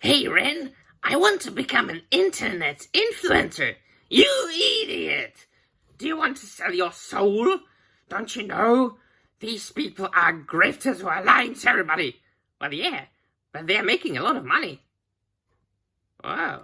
Hey Ren, I want to become an internet influencer. You idiot! Do you want to sell your soul? Don't you know? These people are grifters who are lying to everybody. Well, yeah, but they're making a lot of money. Wow.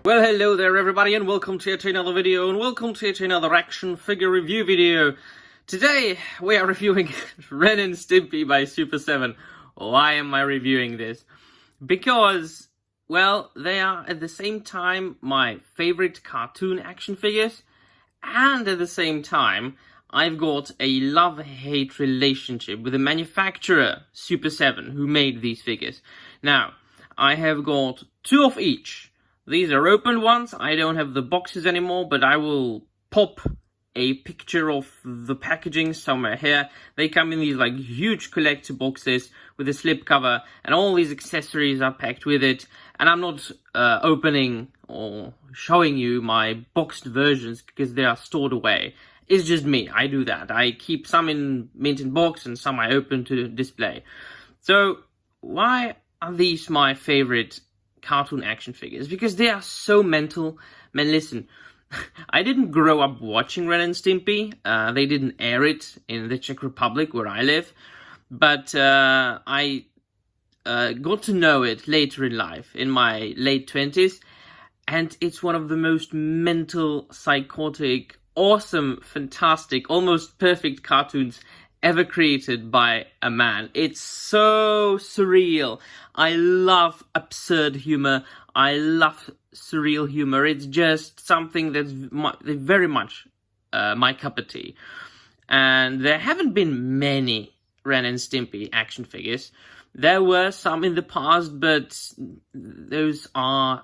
Well, hello there everybody, and welcome to yet another video, and welcome to yet another action figure review video. Today we are reviewing Ren and Stimpy by Super7. Why am I reviewing this? Because, well, they are at the same time my favorite cartoon action figures, and at the same time I've got a love-hate relationship with the manufacturer, Super7, who made these figures. Now, I have got two of each. These are open ones. I don't have the boxes anymore, but I will pop a picture of the packaging somewhere here. They come in these like huge collector boxes with a slipcover, and all these accessories are packed with it. And I'm not opening or showing you my boxed versions because they are stored away. It's just me. I do that. I keep some in mint in box and some I open to display. So why are these my favorite cartoon action figures? Because they are so mental. Man, listen, I didn't grow up watching Ren and Stimpy. They didn't air it in the Czech Republic where I live, but I got to know it later in life, in my late 20s, and it's one of the most mental, psychotic, awesome, fantastic, almost perfect cartoons ever created by a man. It's so surreal. I love absurd humor. I love surreal humor. It's just something that's very much my cup of tea. And there haven't been many Ren and Stimpy action figures. There were some in the past, but those are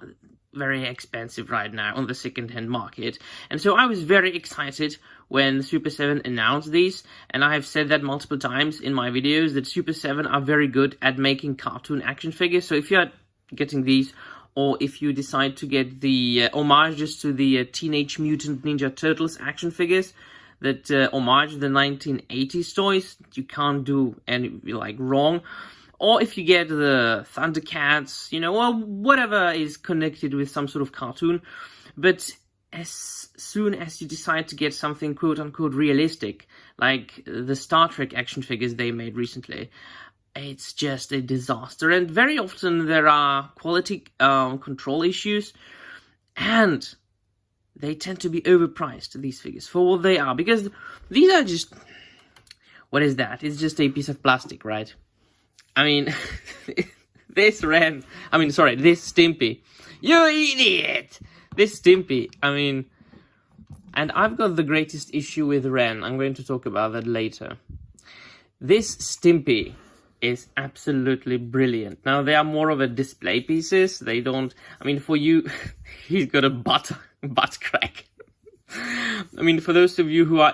very expensive right now on the second-hand market. And so I was very excited when Super7 announced these, and I have said that multiple times in my videos that Super7 are very good at making cartoon action figures. So if you're getting these, or if you decide to get the homages to the Teenage Mutant Ninja Turtles action figures that homage the 1980s toys, you can't do any wrong. Or if you get the Thundercats, you know, or whatever is connected with some sort of cartoon. But as soon as you decide to get something quote-unquote realistic, like the Star Trek action figures they made recently, it's just a disaster. And very often there are quality control issues, and they tend to be overpriced, these figures, for what they are. Because these are just... what is that? It's just a piece of plastic, right? I mean, this Stimpy. You idiot! This Stimpy, I mean... And I've got the greatest issue with Ren. I'm going to talk about that later. This Stimpy is absolutely brilliant. Now, they are more of a display pieces. They don't... I mean, for you, he's got a butt crack. I mean, for those of you who are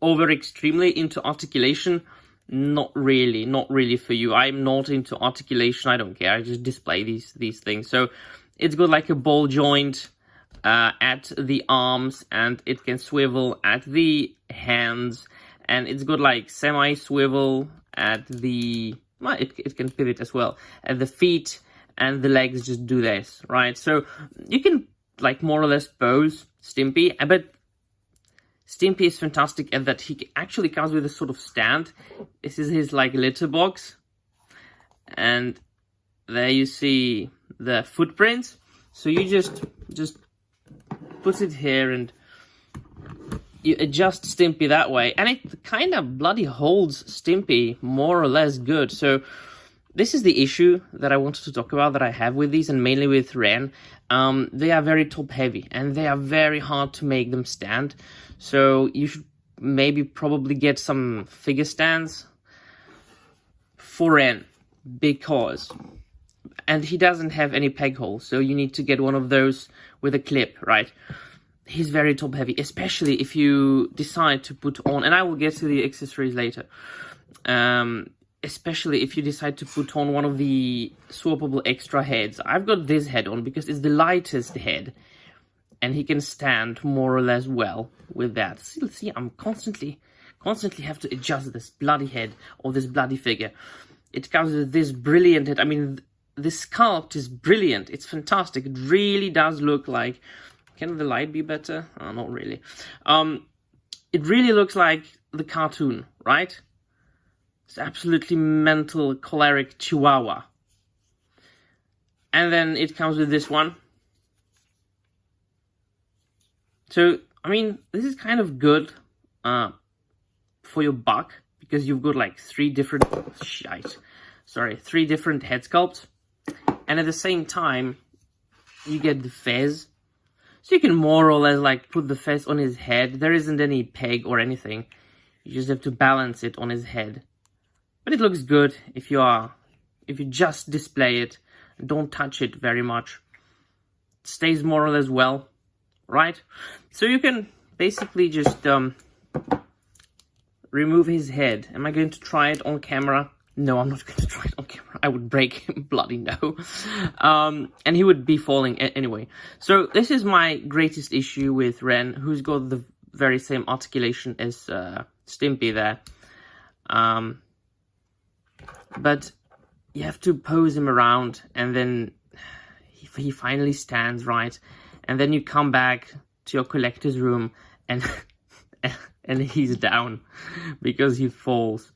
over extremely into articulation... Not really for you. I'm not into articulation. I don't care. I just display these things. So it's got like a ball joint at the arms, and it can swivel at the hands, and it's got like semi-swivel at the... well, it can pivot as well at the feet, and the legs just do this, right? So you can like more or less pose Stimpy, but Stimpy is fantastic at that he actually comes with a sort of stand. This is his like litter box, and there you see the footprints. So you just put it here and you adjust Stimpy that way, and it kind of bloody holds Stimpy more or less good. So this is the issue that I wanted to talk about that I have with these, and mainly with Ren. They are very top heavy, and they are very hard to make them stand. So you should probably get some figure stands for Ren, because... and he doesn't have any peg holes, so you need to get one of those with a clip, right? He's very top heavy, especially if you decide to put on... and I will get to the accessories later. especially if you decide to put on one of the swappable extra heads. I've got this head on because it's the lightest head, and he can stand more or less well with that. See, I'm constantly have to adjust this bloody head or this bloody figure. It comes with this brilliant head. I mean, this sculpt is brilliant. It's fantastic. It really does look like... Can the light be better? Oh, not really. It really looks like the cartoon, right? It's absolutely mental, choleric chihuahua. And then it comes with this one. So, I mean, this is kind of good for your buck, because you've got like three different head sculpts. And at the same time, you get the fez. So you can more or less like put the fez on his head. There isn't any peg or anything. You just have to balance it on his head. But it looks good if you just display it, don't touch it very much. It stays more or less well, right? So you can basically just remove his head. Am I going to try it on camera? No, I'm not going to try it on camera. I would break him, bloody no. And he would be falling anyway. So this is my greatest issue with Ren, who's got the very same articulation as Stimpy there. But you have to pose him around, and then he finally stands right. And then you come back to your collector's room, and and he's down because he falls.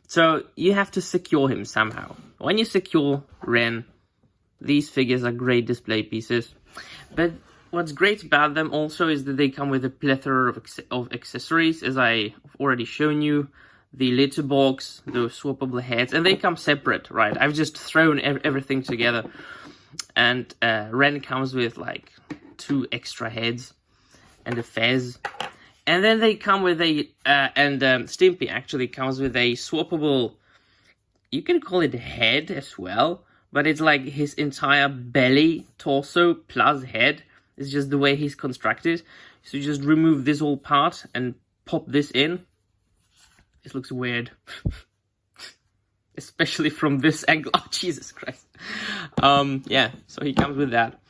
So you have to secure him somehow. When you secure Ren, these figures are great display pieces. But what's great about them also is that they come with a plethora of accessories, as I've already shown you. The litter box, the swappable heads, and they come separate, right? I've just thrown everything together. And Ren comes with like 2 extra heads and a fez. And then they come with Stimpy actually comes with a swappable, you can call it head as well, but it's like his entire belly, torso, plus head. It's just the way he's constructed. So you just remove this whole part and pop this in. This looks weird. Especially from this angle. Oh, Jesus Christ. Yeah, so he comes with that.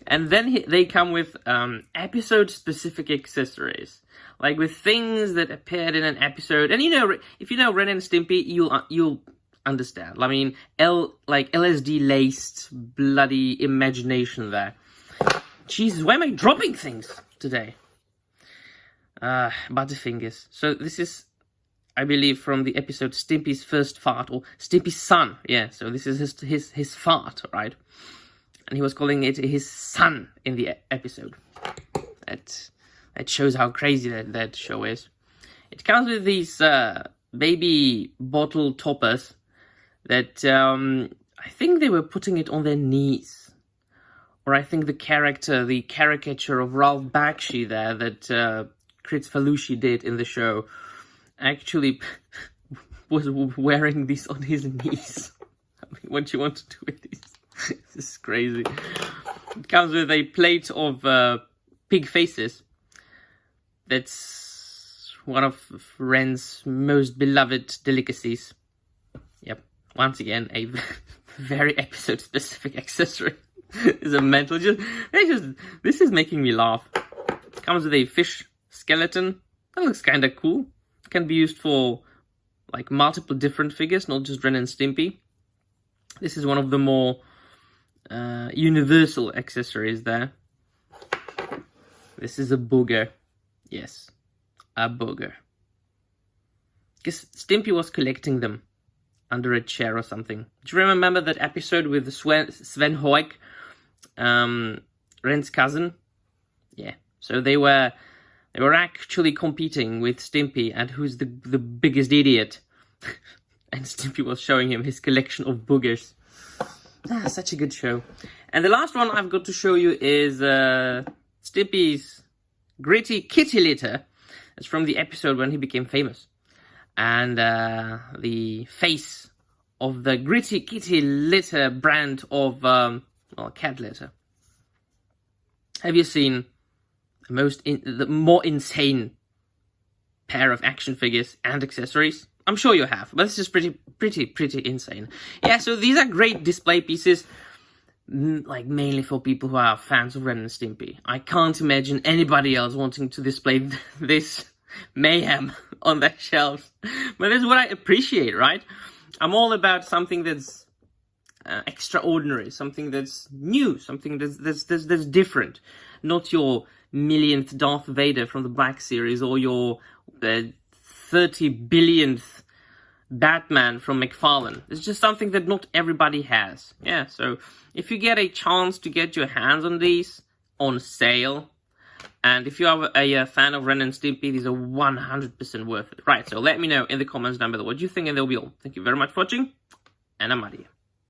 And then they come with episode-specific accessories. Like with things that appeared in an episode. And you know, if you know Ren and Stimpy, you'll understand. I mean, LSD-laced bloody imagination there. Jesus, why am I dropping things today? Butterfingers. So this is, I believe, from the episode Stimpy's First Fart, or Stimpy's Son. Yeah, so this is his fart, right? And he was calling it his son in the episode. That shows how crazy that show is. It comes with these baby bottle toppers that I think they were putting it on their knees. Or I think the caricature of Ralph Bakshi there that Kritz Falushi did in the show actually was wearing these on his knees. I mean, what do you want to do with these? This is crazy. It comes with a plate of pig faces. That's one of Ren's most beloved delicacies. Yep. Once again, a very episode-specific accessory. Is a mental. This is making me laugh. It comes with a fish skeleton. That looks kind of cool. It can be used for like multiple different figures, not just Ren and Stimpy. This is one of the more universal accessories there. This is a booger. Yes, a booger. Because Stimpy was collecting them under a chair or something. Do you remember that episode with Sven Hoek, Ren's cousin? Yeah. So they were actually competing with Stimpy and who's the biggest idiot. And Stimpy was showing him his collection of boogers. Such a good show. And the last one I've got to show you is Stimpy's gritty kitty litter. It's from the episode when he became famous. And the face of the gritty kitty litter brand of cat litter. Have you seen the more insane pair of action figures and accessories? I'm sure you have, but this is pretty insane. Yeah, so these are great display pieces, like mainly for people who are fans of Ren and Stimpy. I can't imagine anybody else wanting to display this mayhem on their shelves. But that's what I appreciate, right? I'm all about something that's extraordinary, something that's new, something that's different. Not your millionth Darth Vader from the Black Series or your 30 billionth Batman from McFarlane. It's just something that not everybody has. Yeah, so if you get a chance to get your hands on these on sale, and if you are a fan of Ren and Stimpy, these are 100% worth it. Right, so let me know in the comments down below what you think, and that'll be all. Thank you very much for watching, and I'm out of here.